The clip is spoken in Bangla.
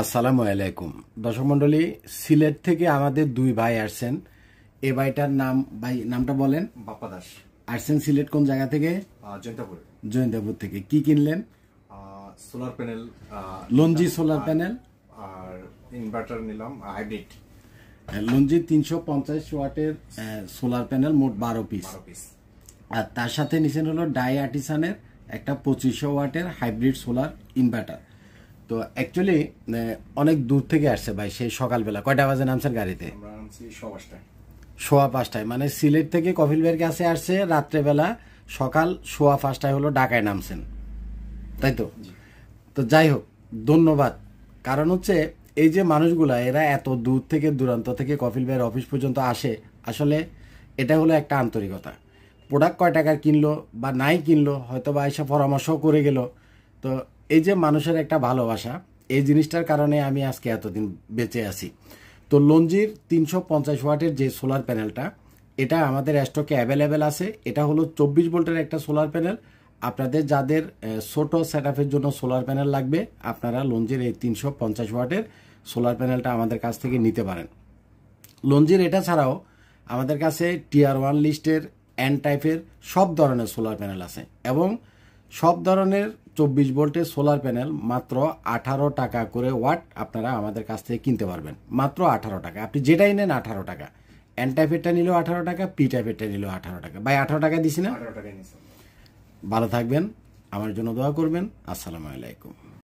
আসসালামু আলাইকুম দর্শক মন্ডলী, সিলেট থেকে আমাদের দুই ভাই আসছেন। এই ভাইটার নাম, ভাই নামটা বলেন। বাপ্পা দাস। আসছেন সিলেট কোন জায়গা থেকে? জয়ন্তাপুর থেকে। কি কিনলেন? Solar panel, LONGi solar panel আর ইনভার্টার নিলাম হাইব্রিড। লঞ্জি 350 ওয়াটের সোলার প্যানেল, মোট 12 পিস। আর তার সাথে নিচেন হলো ডাই আর্টিসানের একটা 2500 ওয়াটের হাইব্রিড সোলার ইনভার্টার। তো অ্যাকচুয়ালি অনেক দূর থেকে আসছে ভাই। সেই সকালবেলা কয়টা বাজে নামছেন গাড়িতে? 5:15। মানে সিলেট থেকে কফিলবের কাছে আসছে রাত্রেবেলা, সকাল 5:15 হলো ঢাকায় নামছেন, তাই তো? তো যাই হোক, ধন্যবাদ। কারণ হচ্ছে এই যে মানুষগুলা, এরা এত দূর থেকে দূরান্ত থেকে কফিলবের অফিস পর্যন্ত আসে, আসলে এটা হলো একটা আন্তরিকতা। প্রোডাক্ট কয় টাকার কিনলো বা নাই কিনলো, হয়তো বা এসে পরামর্শ করে গেল। তো এই যে মানুষের একটা ভালোবাসা, এই জিনিসটার কারণে আমি আজকে এতদিন বেঁচে আছি। তো লঞ্জির 350 ওয়াটের যে সোলার প্যানেলটা, এটা আমাদের স্টকে অ্যাভেলেবেল আছে। এটা হলো 24 ভোল্টের একটা সোলার প্যানেল। আপনাদের যাদের ছোট সেটআপের জন্য সোলার প্যানেল লাগবে, আপনারা লঞ্জির এই 350 ওয়াটের সোলার প্যানেলটা আমাদের কাছ থেকে নিতে পারেন। লঞ্জির এটা ছাড়াও আমাদের কাছে টিয়ার 1 লিস্টের এন টাইপের সব ধরনের সোলার প্যানেল আছে, এবং সব ধরনের 24 ভোল্টের সোলার প্যানেল মাত্র 18 টাকা করে ওয়াট আপনারা আমাদের কাছ থেকে কিনতে পারবেন। মাত্র 18 টাকা। আপনি যেটাই নেন 18 টাকা। এন টাইপেরটা নিলেও 18 টাকা, পি টাইপেরটা নিলেও 18 টাকা। ভাই 18 টাকা দিছি না? ভালো থাকবেন, আমার জন্য দোয়া করবেন। আসসালামু আলাইকুম।